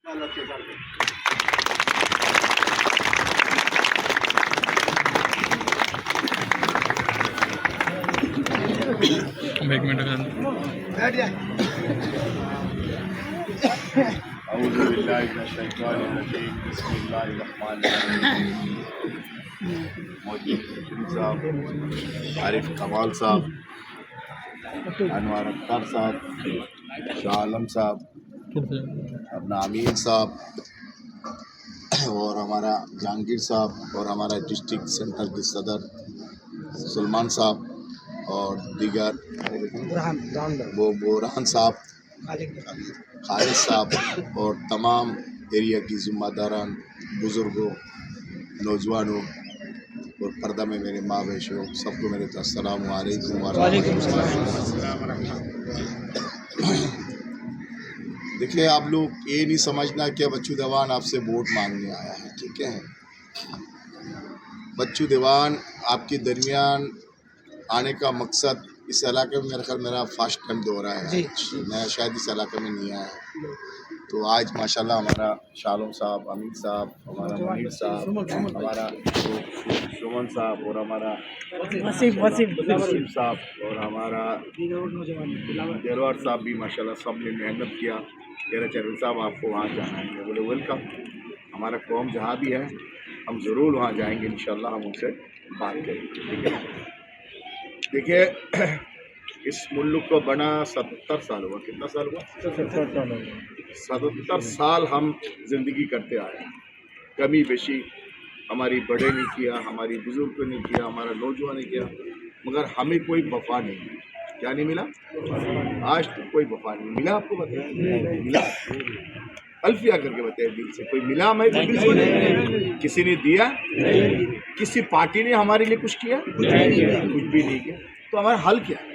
एक मिनट बैठ जाए। अऊज़ु बिल्लाहि मिनश शैतानिर रजीम, बिस्मिल्लाहिर्रहमानिर्रहीम। मौजूद साहब, आरिफ कमाल साहब, अनवर अख्तर साहब, शाह आलम साहब, अपना अमीर साहब और हमारा जहांगीर साहब और हमारा डिस्ट्रिक्ट सेंटर के सदर सलमान साहब और दीगर वो बोरान साहब, खालिद साहब और तमाम एरिया की ज़िम्मेदारान, बुज़ुर्गों, नौजवानों और पर्दा में मेरे माँ बहनों, सबको मेरे अस्सलामु अलैकुम व रहमतुल्लाहि। देखिए, आप लोग ये नहीं समझना कि बच्चू दीवान आपसे वोट मांगने आया है, ठीक है। बच्चू दीवान आपके दरमियान आने का मकसद, इस इलाके में मेरा ख्याल मेरा फर्स्ट टाइम दौरा है, मैं शायद इस इलाके में नहीं आया। तो आज माशाल्लाह हमारा शालम साहब, अमीर साहब, हमारा मनीर साहब, हमारा सुमन साहब और हमारा वसीम साहब और हमारा देरवार साहब भी माशाल्लाह सब ने मेहनत किया। तेरा चरण साहब आपको वहाँ जाना है, मैं बोले वेलकम। हमारा कौम जहाँ भी है हम ज़रूर वहाँ जाएंगे, इंशाल्लाह हम उनसे बात करेंगे, ठीक है। देखिए, इस मुल्क को बना 77 साल हुआ। कितना साल हुआ? 77 साल हम जिंदगी करते आए हैं। कमी बेशी हमारी बड़े ने किया, हमारी बुजुर्गों ने किया, हमारा नौजवान ने किया, मगर हमें कोई वफा नहीं मिला। क्या नहीं मिला? आज तक कोई वफा नहीं मिला। आपको बताया मिला? अल्फिया करके बताया दिल से, कोई मिला हमें तो दिल से नहीं। किसी ने दिया? किसी पार्टी ने हमारे लिए कुछ किया? कुछ भी नहीं किया। तो हमारा हल क्या है?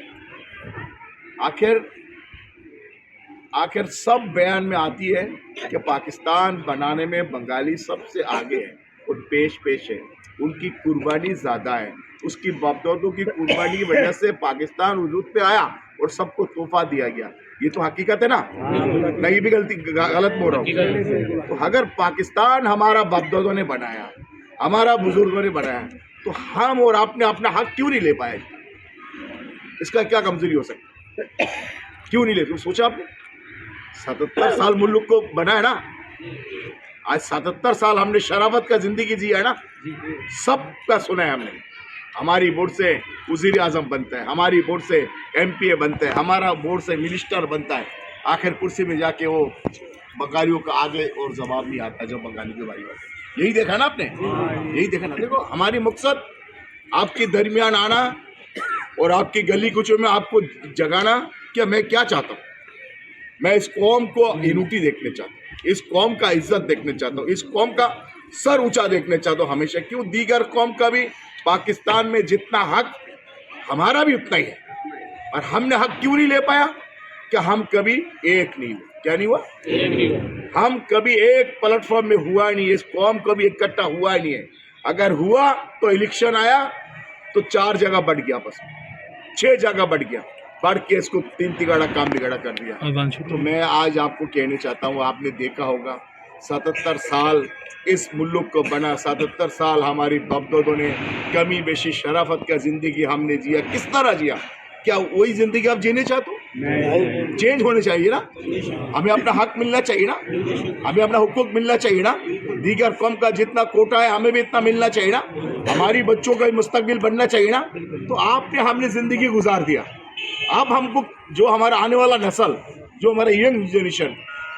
आखिर सब बयान में आती है कि पाकिस्तान बनाने में बंगाली सबसे आगे है और पेश है, उनकी कुर्बानी ज़्यादा है। उसकी बापदादों की कुर्बानी की वजह से पाकिस्तान वजूद पे आया और सबको तोहफा दिया गया। ये तो हकीकत है ना? नहीं भी गलत बोल रहा हूँ। तो अगर पाकिस्तान हमारा बापदादों ने बनाया, हमारा बुजुर्गों ने बनाया, तो हम और आपने अपना हक क्यों नहीं ले पाए? इसका क्या कमजोरी हो सकती है? क्यों नहीं ले? तो सोचा आपने 77 साल मुल्क को बना है ना। आज 77 साल हमने शराफत का जिंदगी जी है ना। सबका सुना है हमने। हमारी वोट से वज़ीर आज़म बनता है, हमारी वोट से MPA बनता है, हमारा वोट से मिनिस्टर बनता है। आखिर कुर्सी में जाके वो बंगालियों का आगे और जवाब नहीं आता जब बंगाली की बारी आती है। यही देखा ना आपने? यही देखा ना। देखो, हमारी मकसद आपके दरमियान आना और आपकी गली कुचों में आपको जगाना। क्या मैं क्या चाहता हूँ? मैं इस कौम को यूनिटी देखने चाहता हूँ, इस कौम का इज्जत देखने चाहता हूँ, इस कौम का सर ऊंचा देखने चाहता हूँ हमेशा। क्यों? दीगर कौम का भी पाकिस्तान में जितना हक हमारा भी उतना ही है, और हमने हक क्यों नहीं ले पाया? कि हम कभी एक नहीं हुए। क्या नहीं हुआ? हम कभी एक प्लेटफॉर्म में हुआ नहीं, इस कौम कभी इकट्ठा हुआ नहीं है। अगर हुआ तो इलेक्शन आया तो 4 जगह बढ़ गया, बस 6 जगह बढ़ गया, बढ़ के इसको 3 तिगाड़ा काम बिगाड़ा कर दिया। तो मैं आज आपको कहना चाहता हूँ, आपने देखा होगा 77 साल इस मुल्क को बना, 77 साल हमारी बापदादों ने कमी बेशी शराफत का जिंदगी हमने जिया। किस तरह जिया? क्या वही जिंदगी आप जीने चाहते हो? चेंज होने चाहिए ना। हमें अपना हक मिलना चाहिए ना, हमें अपना हुकूक मिलना चाहिए ना। दीगर कौम का जितना कोटा है हमें भी इतना मिलना चाहिए ना। हमारी बच्चों का मुस्तकबिल बनना चाहिए ना। तो आपने हमने जिंदगी गुजार दिया। अब हमको जो हमारा आने वाला नस्ल, जो हमारा यंग जनरेशन,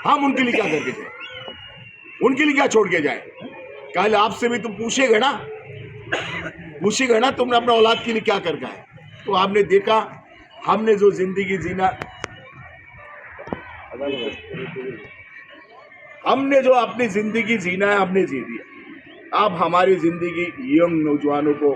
हम उनके लिए क्या करके जाए? उनके लिए क्या छोड़ के जाए? कल आपसे भी तुम पूछेगा ना, तुमने अपना औलाद के लिए क्या कर गए? तो आपने देखा हमने जो जिंदगी जीना, हमने जो अपनी जिंदगी जीना है हमने जी दिया। अब हमारी जिंदगी यंग नौजवानों को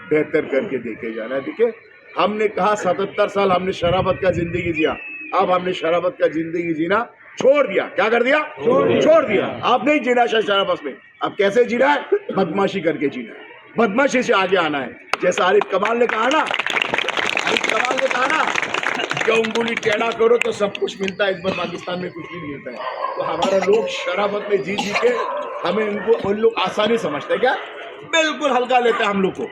बेहतर करके देखे जाना है। देखिए, हमने कहा 77 साल हमने शराफत का जिंदगी जिया, अब हमने शराफत का जिंदगी जीना छोड़ दिया। क्या कर दिया? छोड़ दिया। आप नहीं जीना शराफत में। अब कैसे जीना है? बदमाशी करके जीना है, बदमाशी से आगे आना है। जैसा आरिफ कमाल ने कहा ना, क्या उंगली टेढ़ा करो तो सब कुछ मिलता है, इस बार पाकिस्तान में कुछ नहीं मिलता है। तो हमारा लोग शराबत में जी जी के हमें उन लोग आसानी समझते हैं, क्या बिल्कुल हल्का लेते हैं हम लोग को,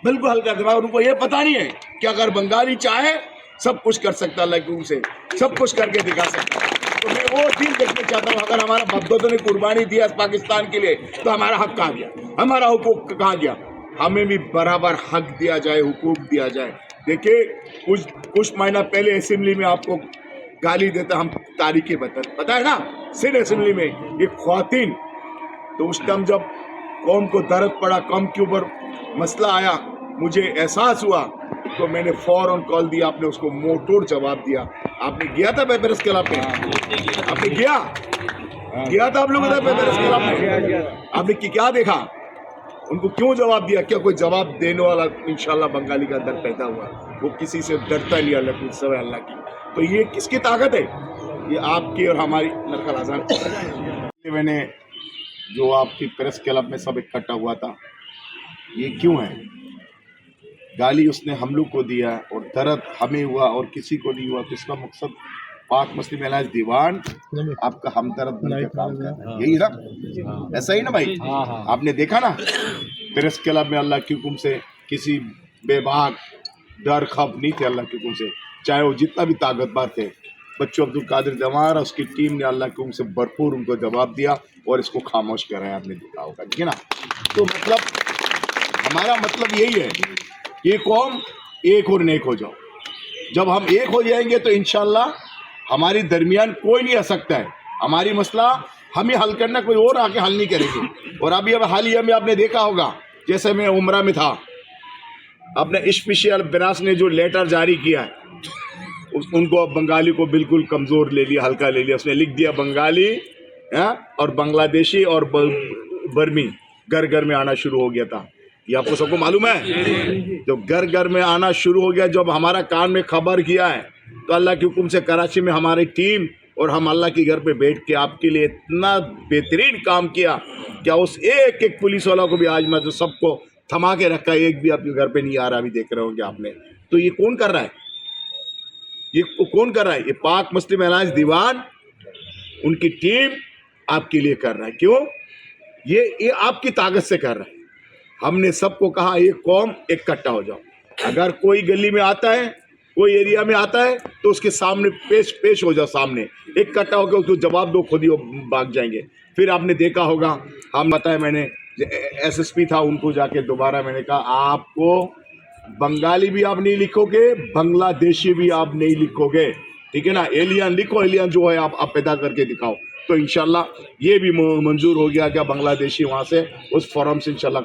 बिल्कुल हल्का दिमाग। उनको ये पता नहीं है कि अगर बंगाली चाहे सब कुछ कर सकता है, अल्लाह से सब कुछ करके दिखा सकता है। तो मैं वो दिन देखना चाहता हूँ, अगर हमारा बाप-दादों ने कुर्बानी दिया पाकिस्तान के लिए तो हमारा हक कहाँ गया, हमारा हुकूक कहाँ गया? हमें भी बराबर हक दिया जाए, हुकूक दिया जाए। देखिए कुछ महीना पहले असेंबली में आपको गाली देता, हम तारीखें पता है ना, सिंध असेंबली में एक ख्वातीन, तो उस टाइम जब कौम को दर्द पड़ा, कौम के ऊपर मसला आया, मुझे एहसास हुआ तो मैंने फौरन कॉल दिया, आपने उसको मुंह तोड़ जवाब दिया। आपने गया था पेपर्स के खिलाफ में, आपने गया था आप लोगों ने पेपर्स के खिलाफ में, आपने क्या देखा, उनको क्यों जवाब दिया? क्या कोई जवाब देने वाला इंशाल्लाह बंगाली का अंदर पैदा हुआ, वो किसी से डरता नहीं, अल्लाह की सब अल्लाह की। तो ये किसकी ताकत है? ये आपकी और हमारी नरकल आजान। मैंने जो आपकी प्रेस क्लब में सब इकट्ठा हुआ था, ये क्यों है? गाली उसने हम लोग को दिया और दर्द हमें हुआ और किसी को नहीं हुआ, तो इसका मकसद पाक मुस्लिम अलायंस दीवान आपका हमदर्द बनकर काम कर रहा है, यही ना? ऐसा ही ना भाई? आपने देखा ना प्रेस क्लब में अल्लाह के हुक्म से किसी बेबाक डर खौफ नहीं थे, अल्लाह के हुक्म से, चाहे वो जितना भी ताकतवर थे। बच्चों अब्दुल कादिर जवान और उसकी टीम ने अल्लाह के हुक्म से भरपूर उनको जवाब दिया और इसको खामोश कराया, आपने देखा होगा, ठीक है ना? तो मतलब हमारा मतलब यही है, ये कौम एक और नेक हो जाओ। जब हम एक हो जाएंगे तो इंशाल्लाह हमारी दरमियान कोई नहीं आ सकता है, हमारी मसला हम ही हल करना, कोई और आके हल नहीं करेंगे। और अभी अब हालिया में आपने देखा होगा, जैसे मैं उम्रा में था, अपने इश्फिशियल बिरास ने जो लेटर जारी किया है, उनको अब बंगाली को बिल्कुल कमज़ोर ले लिया, हल्का ले लिया। उसने लिख दिया बंगाली और बांग्लादेशी और बर्मी घर घर में आना शुरू हो गया था। ये आपको सबको मालूम है, जब घर घर में आना शुरू हो गया, जब हमारा कान में खबर किया है, तो अल्लाह के हुक्म से कराची में हमारी टीम और हम अल्लाह के घर पे बैठ के आपके लिए इतना बेहतरीन काम किया, क्या उस एक एक पुलिस वाला को भी आज मैं तो सबको थमा के रखा, एक भी आपके घर पे नहीं आ रहा, अभी देख रहे होंगे आपने। तो ये कौन कर रहा है? ये कौन कर रहा है? ये पाक मुस्लिम अलायंस दीवान, उनकी टीम आपके लिए कर रहा है। क्यों? ये आपकी ताकत से कर रहा है। हमने सबको कहा एक कौम इकट्ठा हो जाओ, अगर कोई गली में आता है, कोई एरिया में आता है, तो उसके सामने पेश हो जाओ, सामने इकट्ठा होकर उसको जवाब दो, खुद ही वो भाग जाएंगे। फिर आपने देखा होगा, हम बताए, मैंने एसएसपी था, उनको जाके दोबारा मैंने कहा आपको बंगाली भी आप नहीं लिखोगे, बांग्लादेशी भी आप नहीं लिखोगे, ठीक है ना? एलियन लिखो, एलियन जो है आप पैदा करके दिखाओ। तो इंशाल्लाह ये भी मंजूर हो गया, क्या बांग्लादेशी वहाँ से उस फॉर्म से इंशाल्लाह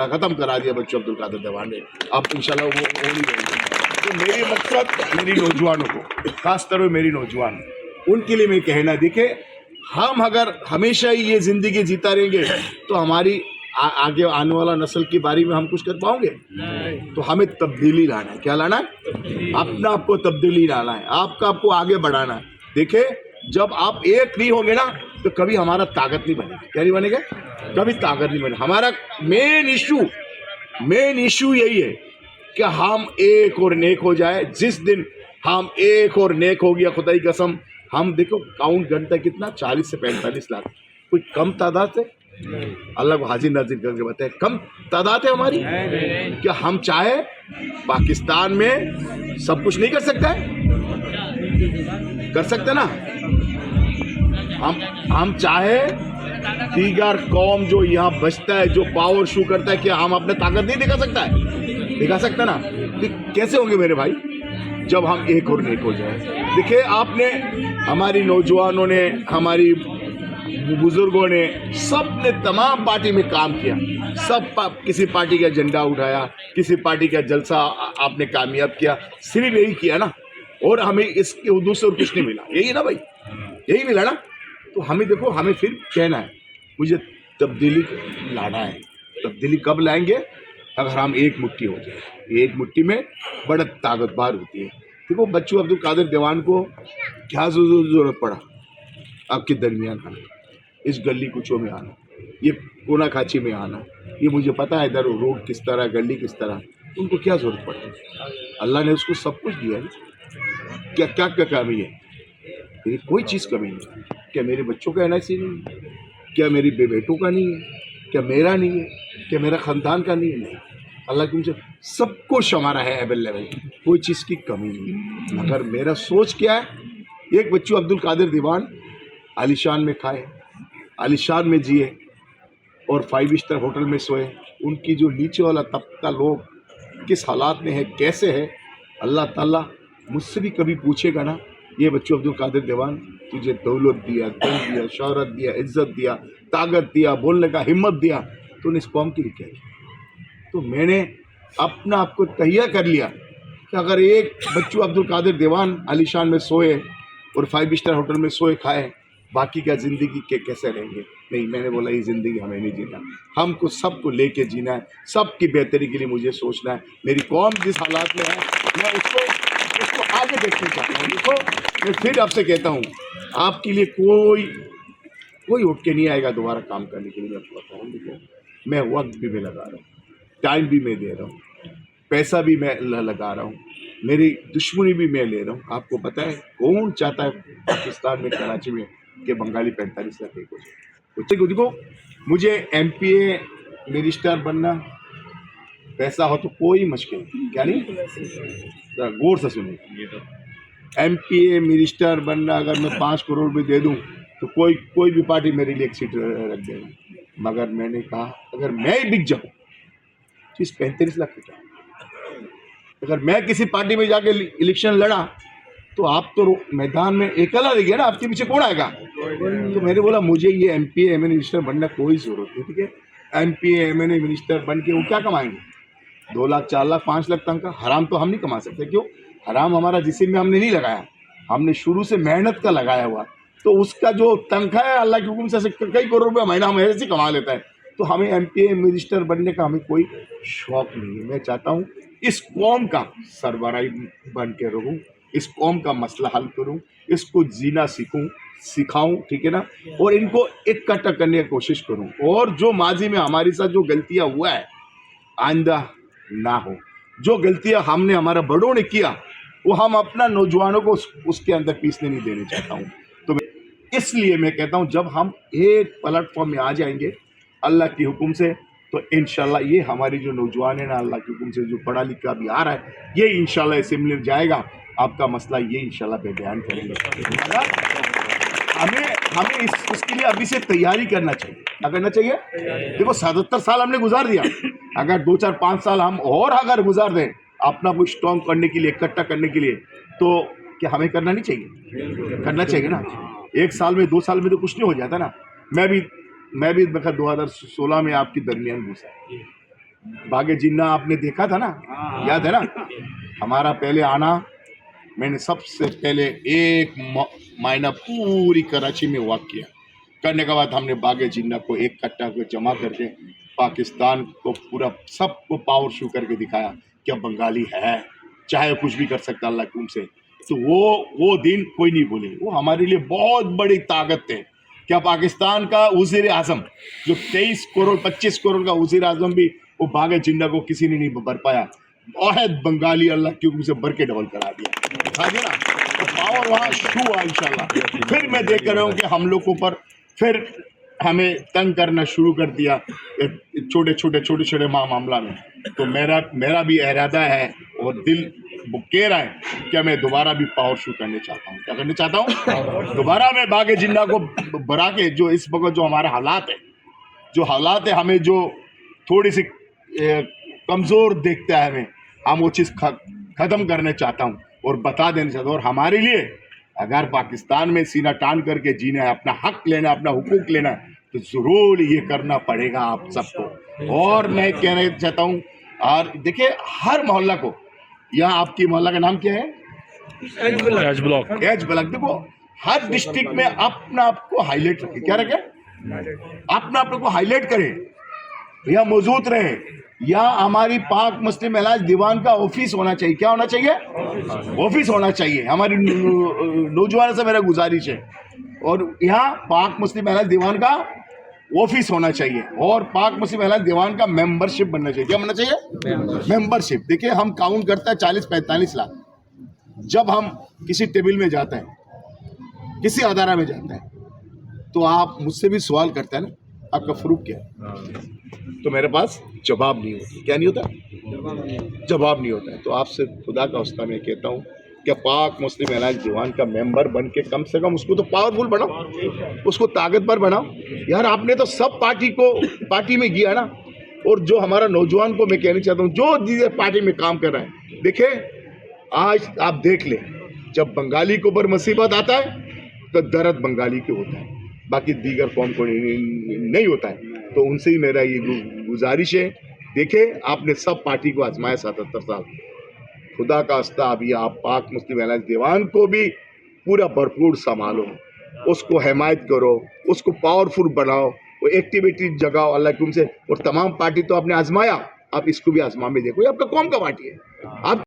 ख़त्म करा दिया बच्चों अब्दुल कादिर जवान ने, अब इंशाल्लाह वो नहीं रहेंगे। तो मेरी मकसद मेरी नौजवानों को, खास तौर पर मेरी नौजवान, उनके लिए मैं कहना, देखे हम अगर हमेशा ही ये ज़िंदगी जीता रहेंगे तो हमारी आगे आने वाला नस्ल की बारी में हम कुछ कर पाओगे? तो हमें तब्दीली लाना है। क्या लाना है? अपना आपको तब्दीली लाना है, आपको आगे बढ़ाना है। देखे जब आप एक नहीं होंगे ना, तो कभी हमारा ताकत नहीं बनेगा। क्या नहीं बनेगा? कभी ताकत नहीं बनेगा। हमारा मेन इशू यही है कि हम एक और नेक हो जाए। जिस दिन हम एक और नेक हो गया, खुदा की कसम, हम देखो काउंट घंटा कितना, 40 से 45 लाख, कोई कम तादाद है? अल्लाह को हाजिर नाजिर करके बताए, कम तादाद है हमारी? क्या हम चाहे पाकिस्तान में सब कुछ नहीं कर सकता है? कर सकते ना? हम चाहे दीगर कौम जो यहाँ बचता है, जो पावर शो करता है, क्या हम अपने ताकत नहीं दिखा सकता है? दिखा सकता ना? तो कैसे होंगे मेरे भाई, जब हम एक और नेक हो जाए। देखिए आपने, हमारी नौजवानों ने, हमारी बुजुर्गों ने, सब ने तमाम पार्टी में काम किया, सब किसी पार्टी का झंडा उठाया, किसी पार्टी का जलसा आपने कामयाब किया, सिर्फ यही किया ना, और हमें इसके उर्दू से और कुछ नहीं मिला। यही ना भाई, यही मिला ना? तो हमें देखो, हमें फिर कहना है मुझे तब्दीली लाना है। तब्दीली कब लाएंगे? अगर हम एक मुट्ठी हो जाए। एक मुट्ठी में बड़ा ताकतवर होती है। देखो बच्चों अब्दुल कादिर दीवान को क्या ज़रूरत पड़ा आपके दरमियान आना, इस गली कुचों में आना, ये कोना खाची में आना, ये मुझे पता है इधर रोड किस तरह, गली किस तरह, उनको क्या ज़रूरत पड़ी? अल्लाह ने उसको सब कुछ दिया है। क्या क्या क्या कमी है? मेरी कोई चीज़ कमी नहीं। क्या मेरे बच्चों का NIC नहीं है? क्या मेरी बेटों का नहीं है? क्या मेरा नहीं है? क्या मेरा ख़ानदान का नहीं है? नहीं, अल्लाह की मुझे सब कुछ हमारा है अवेलेबल, कोई चीज़ की कमी नहीं है। मगर मेरा सोच क्या है, एक बच्चों अब्दुल कादिर दीवान आलीशान में खाए, आलीशान में जिए और 5 स्टार होटल में सोए। उनकी जो नीचे वाला तबका लोग किस हालात में है, कैसे है, अल्लाह ताला मुझसे भी कभी पूछेगा ना, ये बच्चों अब्दुल कादिर दीवान तुझे दौलत दिया, धन दिया, शोहरत दिया, इज्जत दिया, ताकत दिया, बोलने का हिम्मत दिया, तूने इस कौम के लिए क्या किया? तो मैंने अपना आपको तैयार कर लिया कि अगर एक बच्चों अब्दुल कादिर दीवान आलीशान में सोए और 5 स्टार होटल में सोए खाए, बाकी क्या ज़िंदगी के कैसे रहेंगे? नहीं, मैंने बोला ये ज़िंदगी हमें नहीं जीना, हमको सबको लेके जीना है, सबकी बेहतरी के लिए मुझे सोचना है। मेरी कौम जिस हालात में है, मैं उसको आगे देखना चाहता हूँ। देखो, मैं फिर आपसे कहता हूँ, आपके लिए कोई उठ के नहीं आएगा दोबारा काम करने के लिए। मैं आपको बताऊँ, देखो मैं वक्त भी मैं लगा रहा हूँ, टाइम भी मैं दे रहा हूँ, पैसा भी मैं लगा रहा हूँ, मेरी दुश्मनी भी मैं ले रहा हूँ। आपको पता है कौन चाहता है पाकिस्तान में, कराची में, कि बंगाली 45 लाख एक हो जाए? देखो, मुझे MPA मिनिस्टर बनना, पैसा हो तो कोई मुश्किल क्या नहीं, गौर से सुनिए, MPA मिनिस्टर बनना अगर मैं 5 करोड़ भी दे दूं तो कोई भी पार्टी मेरे लिए एक सीट रख देगा। मगर मैंने कहा अगर मैं ही बिक जाऊं तो इस 45 लाख का क्या? अगर मैं किसी पार्टी में जाके इलेक्शन लड़ा तो आप तो मैदान में अकेला रह गया ना, आपके पीछे कौन आएगा? तो मैंने बोला मुझे ये MPA MNA मिनिस्टर बनना कोई जरूरत नहीं। ठीक है, MPA MNA मिनिस्टर बन के वो क्या कमाएंगे? 2 लाख, 4 लाख, 5 लाख तक का हराम तो हम नहीं कमा सकते। क्यों? हराम हमारा जिस्म में हमने नहीं लगाया, हमने शुरू से मेहनत का लगाया हुआ। तो उसका जो तनख्वाह है अल्लाह के हुक्म से कई करोड़ रुपये महीना हम ऐसे कमा लेता है। तो हमें MPA मिनिस्टर बनने का हमें कोई शौक नहीं है। मैं चाहता हूँ इस कौम का सरबराही बन के रहूँ, इस कौम का मसला हल करूँ, इसको जीना सिखाऊं, ठीक है ना, और इनको इकट्ठा करने की कोशिश करूं। और जो माजी में हमारे साथ जो गलतियां हुआ है आइंदा ना हो। जो गलतियां हमने, हमारा बड़ों ने किया, वो हम अपना नौजवानों को उसके अंदर पीसने नहीं देने चाहता हूँ। तो इसलिए मैं कहता हूँ जब हम एक प्लेटफॉर्म में आ जाएंगे अल्लाह के हुक्म से, तो इंशाल्लाह ये हमारी जो नौजवान है ना, अल्लाह के हुक्म से जो पढ़ा लिखा भी आ रहा है, ये इंशाल्लाह असेंबली में जाएगा, आपका मसला ये इंशाल्लाह पे बयान करेंगे। हमें उसके लिए अभी से तैयारी करना चाहिए। क्या करना चाहिए? देखो 77 साल हमने गुजार दिया, अगर 2, 4, 5 साल हम और अगर गुजार दें अपना कुछ स्ट्रॉन्ग करने के लिए, इकट्ठा करने के लिए, तो क्या हमें करना नहीं चाहिए? करना चाहिए ना। 1 साल में, 2 साल में तो कुछ नहीं हो जाता ना। मैं भी 2016 में आपकी दरमियान घुसा, बागे जिन्ना आपने देखा था ना, याद है ना? हमारा पहले आना, मैंने सबसे पहले 1 महीना पूरी कराची में वॉक किया। करने के बाद हमने बागे जिन्ना को एक कट्टा को जमा करके पाकिस्तान को पूरा सबको पावर शो करके दिखाया कि अब बंगाली है, चाहे कुछ भी कर सकता अल्लाह के हुक्म से। तो वो दिन कोई नहीं भूले। वो हमारे लिए बहुत बड़ी ताकत है। क्या पाकिस्तान का वज़ीर आज़म जो 23 करोड़ 25 करोड़ का वज़ीर आज़म भी वो बागे जिन्ना को किसी ने नहीं भर पाया, बहुत बंगाली अल्लाह के हुक्म से भर के डबल करा दिया ना। तो पावर वहाँ शू हुआ इंशाल्लाह। फिर मैं देख रहा हूँ कि हम लोग को ऊपर फिर हमें तंग करना शुरू कर दिया छोटे मामला में। तो मेरा भी इरादा है और दिल कह रहा है कि मैं दोबारा भी पावर शू करने चाहता हूँ। क्या करना चाहता हूँ? दोबारा मैं बागे जिन्ना को बरा के, जो इस वक्त जो हमारे हालात है, हमें जो थोड़ी सी कमज़ोर देखता है, हम वो चीज़ ख़त्म करना चाहता हूँ और बता देना चाहता हूँ। और हमारे लिए अगर पाकिस्तान में सीना तान करके जीना है, अपना हक लेना है, अपना हुकूक लेना है, तो ज़रूर ये करना पड़ेगा आप सबको। और मैं कहना चाहता हूँ, और देखिए हर मोहल्ला को, यहाँ आपकी मोहल्ला का नाम क्या है? H block. देखो हर डिस्ट्रिक्ट में अपना आपको हाईलाइट रखे। क्या रखे? अपना आप को हाईलाइट करें, यहाँ मौजूद रहे। यहाँ हमारी पाक मुस्लिम इलाज दीवान का ऑफिस होना चाहिए। क्या होना चाहिए? ऑफिस होना चाहिए। हमारी नौजवानों से मेरा गुजारिश है, और यहाँ पाक मुस्लिम इलाज दीवान का ऑफिस होना चाहिए, और पाक मुस्लिम इलाज दीवान का मेंबरशिप बनना चाहिए। क्या बनना चाहिए? मेंबरशिप। देखिए हम काउंट करते हैं 40-45 लाख, जब हम किसी टेबल में जाते हैं, किसी अदारा में जाते हैं, तो आप मुझसे भी सवाल करते हैं ना, आपका प्रूफ क्या है? तो मेरे पास जवाब नहीं होता। क्या नहीं होता? जवाब नहीं होता है। तो आपसे खुदा का वास्ता मैं कहता हूँ कि पाक मुस्लिम अलायंस दीवान का मेंबर बन के कम से कम उसको तो पावरफुल बनाओ, उसको ताकतवर बनाओ। यार आपने तो सब पार्टी में किया ना। और जो हमारा नौजवान को मैं कहना चाहता हूँ, जो जिस पार्टी में काम कर रहा है, देखे आज आप देख ले, जब बंगाली के ऊपर मुसीबत आता है तो दर्द बंगाली के होता है, बाकी दीगर कौम को नहीं होता है। तो उनसे ही मेरा ये गुजारिश है, देखे आपने सब पार्टी को आजमाया 77 साल, खुदा का वास्ता अभी आप पाक मुस्लिम अलायंस दीवान को भी पूरा भरपूर संभालो, उसको हिमायत करो, उसको पावरफुल बनाओ, वो एक्टिविटी जगाओ अल्लाह के हुक्म से। और तमाम पार्टी तो आपने आजमाया, आप इसको भी आजमा में देखो, ये आपका कौम का पार्टी है। आप